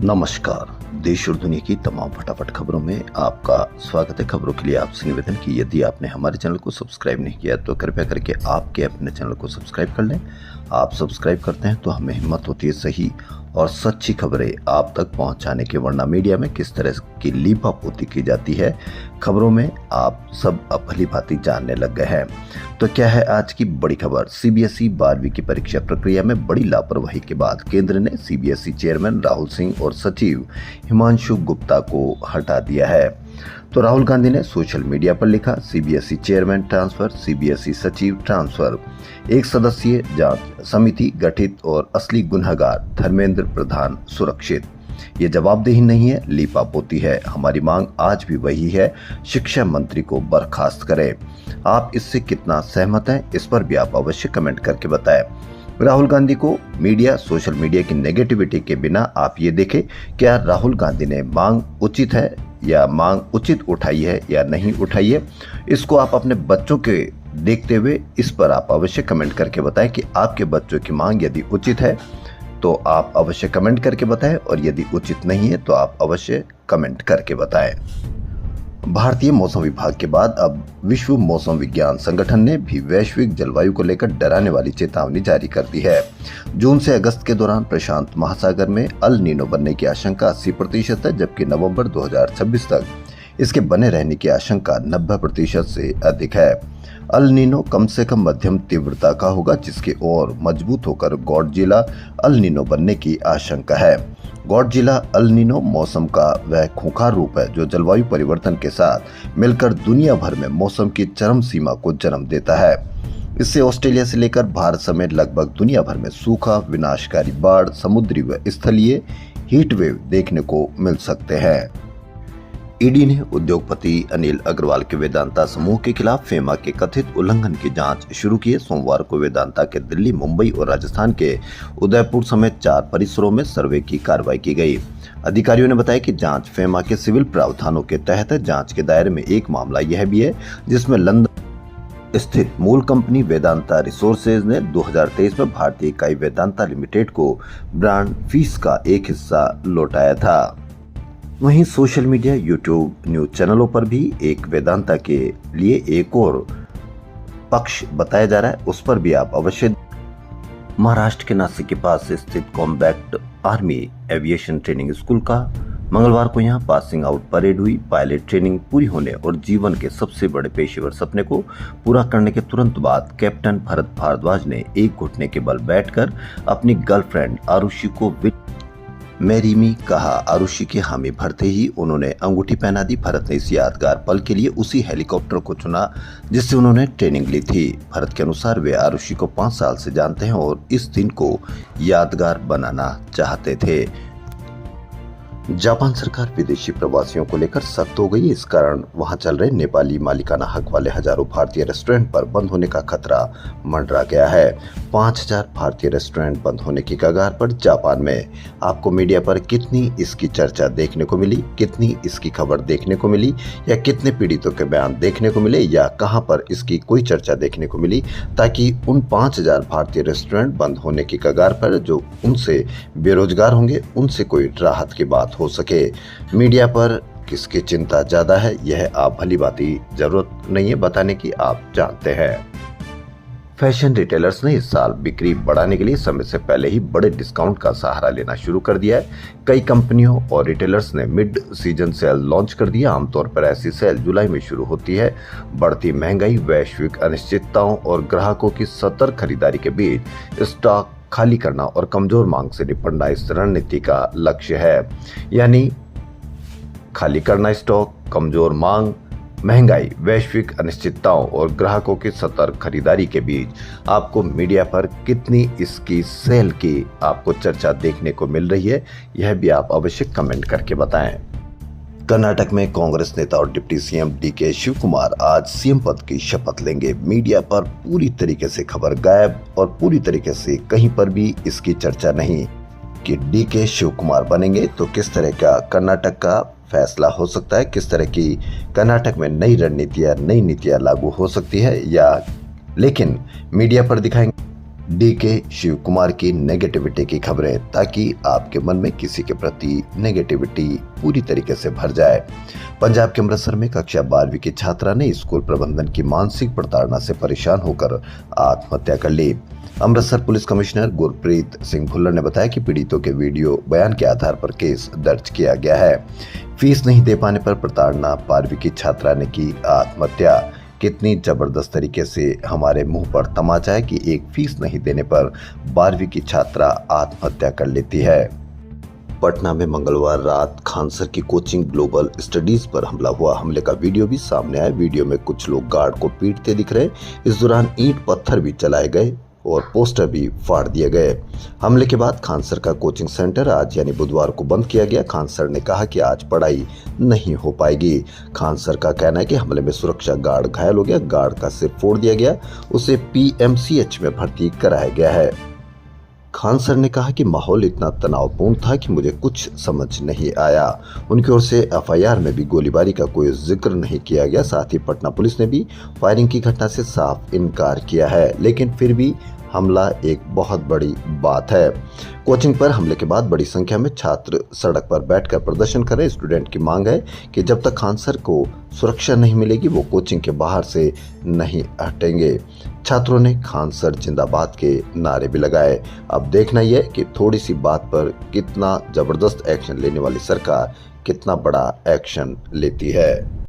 नमस्कार। देश और दुनिया की तमाम फटाफट खबरों में आपका स्वागत है। खबरों के लिए आपसे निवेदन कि यदि आपने हमारे चैनल को सब्सक्राइब नहीं किया तो कृपया करके आपके अपने चैनल को सब्सक्राइब कर लें। आप सब्सक्राइब करते हैं तो हमें हिम्मत होती है सही और सच्ची खबरें आप तक पहुंचाने की, वरना मीडिया में किस तरह की लीपापोती की जाती है खबरों में आप सब अब भली भांति जानने लग गए हैं। तो क्या है आज की बड़ी खबर? सीबीएसई 12वीं की परीक्षा प्रक्रिया में बड़ी लापरवाही के बाद केंद्र ने सीबीएसई चेयरमैन राहुल सिंह और सचिव हिमांशु गुप्ता को हटा दिया है। तो राहुल गांधी ने सोशल मीडिया पर लिखा, सीबीएसई चेयरमैन ट्रांसफर, सीबीएसई सचिव ट्रांसफर, एक सदस्यीय जांच समिति गठित और असली गुनहगार धर्मेंद्र प्रधान सुरक्षित। ये जवाबदेही नहीं है, लीपापोती है। हमारी मांग आज भी वही है, शिक्षा मंत्री को बर्खास्त करें। आप इससे कितना सहमत हैं, इस पर भी आप अवश्य कमेंट करके बताएं। राहुल गांधी को मीडिया, सोशल मीडिया की नेगेटिविटी के बिना आप ये देखें, क्या राहुल गांधी ने मांग उचित है या मांग उचित उठाई है या नहीं उठाई है। इसको आप अपने बच्चों के देखते हुए इस पर आप अवश्य कमेंट करके बताएं कि आपके बच्चों की मांग यदि उचित है तो आप अवश्य कमेंट करके बताएं, और यदि उचित नहीं है तो आप अवश्य कमेंट करके बताएं। भारतीय मौसम विभाग के बाद अब विश्व मौसम विज्ञान संगठन ने भी वैश्विक जलवायु को लेकर डराने वाली चेतावनी जारी कर दी है। जून से अगस्त के दौरान प्रशांत महासागर में अल नीनो बनने की आशंका 80% है, जबकि नवंबर 2026 तक इसके बने रहने की आशंका 90% से अधिक है। अल नीनो कम से कम मध्यम तीव्रता का होगा, जिसके और मजबूत होकर गॉडजिला अल नीनो बनने की आशंका है। गॉडजिला अल नीनो मौसम का वह खूंखार रूप है जो जलवायु परिवर्तन के साथ मिलकर दुनिया भर में मौसम की चरम सीमा को जन्म देता है। इससे ऑस्ट्रेलिया से लेकर भारत समेत लगभग दुनिया भर में सूखा, विनाशकारी बाढ़, समुद्री व स्थलीय हीट वेव देखने को मिल सकते हैं। ईडी ने उद्योगपति अनिल अग्रवाल के वेदांता समूह के खिलाफ फेमा के कथित उल्लंघन की जांच शुरू की है। सोमवार को वेदांता के दिल्ली, मुंबई और राजस्थान के उदयपुर समेत 4 परिसरों में सर्वे की कार्रवाई की गई। अधिकारियों ने बताया कि जांच फेमा के सिविल प्रावधानों के तहत है। जांच के दायरे में एक मामला यह भी है जिसमें लंदन स्थित मूल कंपनी वेदांता रिसोर्सेज ने 2023 में भारतीय इकाई वेदांता लिमिटेड को ब्रांड फीस का एक हिस्सा लौटाया था। वहीं सोशल मीडिया, यूट्यूब, न्यूज चैनलों पर भी एक वेदांता के लिए एक और पक्ष बताया जा रहा है, उस पर भी आप अवश्य। महाराष्ट्र के नासिक के पास स्थित combat army aviation training school का मंगलवार को यहां पासिंग आउट परेड हुई। पायलट ट्रेनिंग पूरी होने और जीवन के सबसे बड़े पेशेवर सपने को पूरा करने के तुरंत बाद कैप्टन भरत भारद्वाज ने एक घुटने के बल बैठकर अपनी गर्लफ्रेंड आरुषि को मेरीमी कहा। आरुषि की हामी भरते ही उन्होंने अंगूठी पहना दी। भरत ने इस यादगार पल के लिए उसी हेलीकॉप्टर को चुना जिससे उन्होंने ट्रेनिंग ली थी। भरत के अनुसार वे आरुषि को 5 साल से जानते हैं और इस दिन को यादगार बनाना चाहते थे। जापान सरकार विदेशी प्रवासियों को लेकर सख्त हो गई है। इस कारण वहां चल रहे नेपाली मालिकाना हक वाले हजारों भारतीय रेस्टोरेंट पर बंद होने का खतरा मंडरा गया है। 5000 भारतीय रेस्टोरेंट बंद होने की कगार पर जापान में। आपको मीडिया पर कितनी इसकी चर्चा देखने को मिली, कितनी इसकी खबर देखने को मिली, या कितने पीड़ितों के बयान देखने को मिले, या कहां पर इसकी कोई चर्चा देखने को मिली, ताकि उन 5000 भारतीय रेस्टोरेंट बंद होने की कगार पर जो उनसे बेरोजगार होंगे उनसे कोई राहत की बात हो सके। मीडिया पर किसकी चिंता ज्यादा है, यह आप भली भांति जरूरत नहीं है बताने की, आप जानते हैं। फैशन रिटेलर्स ने इस साल बिक्री बढ़ाने के लिए समय से पहले ही बड़े डिस्काउंट का सहारा लेना शुरू कर दिया है। कई कंपनियों और रिटेलर्स ने मिड सीजन सेल लॉन्च कर दिया। आमतौर पर ऐसी सेल जुलाई में शुरू होती है। बढ़ती महंगाई, वैश्विक अनिश्चितताओं और ग्राहकों की सतर्क खरीदारी के बीच स्टॉक खाली करना और कमजोर मांग से निपटना इस रणनीति का लक्ष्य है। यानी खाली करना स्टॉक, कमजोर मांग, महंगाई, वैश्विक अनिश्चितताओं और ग्राहकों की सतर्क खरीदारी के बीच आपको मीडिया पर कितनी इसकी सेल की आपको चर्चा देखने को मिल रही है, यह भी आप अवश्य कमेंट करके बताएं। कर्नाटक में कांग्रेस नेता और डिप्टी सीएम डीके शिव कुमार आज सीएम पद की शपथ लेंगे। मीडिया पर पूरी तरीके से खबर गायब और पूरी तरीके से कहीं पर भी इसकी चर्चा नहीं कि डीके शिव कुमार बनेंगे। तो किस तरह का कर्नाटक का फैसला हो सकता है, किस तरह की कर्नाटक में नई रणनीतियां, नई नीतियां लागू हो सकती है, या लेकिन मीडिया पर दिखाएंगे डीके शिव कुमार की नेगेटिविटी की खबरें, ताकि आपके मन में किसी के प्रति नेगेटिविटी पूरी तरीके से भर जाए। पंजाब के अमृतसर में कक्षा 12वीं की छात्रा ने स्कूल प्रबंधन की मानसिक प्रताड़ना से परेशान होकर आत्महत्या कर ली। अमृतसर पुलिस कमिश्नर गुरप्रीत सिंह भुल्लर ने बताया कि पीड़ितों के वीडियो बयान के आधार पर केस दर्ज किया गया है। फीस नहीं दे पाने पर प्रताड़ना, 12वीं की छात्रा ने की आत्महत्या। कितनी जबरदस्त तरीके से हमारे मुंह पर तमाचा है कि एक फीस नहीं देने पर 12वीं की छात्रा आत्महत्या कर लेती है। पटना में मंगलवार रात खानसर की कोचिंग ग्लोबल स्टडीज पर हमला हुआ। हमले का वीडियो भी सामने आया। वीडियो में कुछ लोग गार्ड को पीटते दिख रहे। इस दौरान ईंट पत्थर भी चलाए गए और पोस्टर भी फाड़ दिए गए। हमले के बाद खानसर का कोचिंग सेंटर आज यानी बुधवार को बंद किया गया। खानसर ने कहा कि आज पढ़ाई नहीं हो पाएगी। खानसर का कहना है कि हमले में सुरक्षा गार्ड घायल हो गया, गार्ड का सिर फोड़ दिया गया, उसे पीएमसीएच में भर्ती कराया गया है। खानसर ने कहा कि माहौल इतना तनावपूर्ण था कि मुझे कुछ समझ नहीं आया। उनकी ओर से एफआईआर में भी गोलीबारी का कोई जिक्र नहीं किया गया। साथ ही पटना पुलिस ने भी फायरिंग की घटना से साफ इनकार किया है, लेकिन फिर भी हमला एक बहुत बड़ी बात है। कोचिंग पर हमले के बाद बड़ी संख्या में छात्र सड़क पर बैठकर प्रदर्शन कर रहे। स्टूडेंट की मांग है कि जब तक खानसर को सुरक्षा नहीं मिलेगी वो कोचिंग के बाहर से नहीं हटेंगे। छात्रों ने खानसर जिंदाबाद के नारे भी लगाए। अब देखना यह है कि थोड़ी सी बात पर कितना जबरदस्त एक्शन लेने वाली सरकार कितना बड़ा एक्शन लेती है।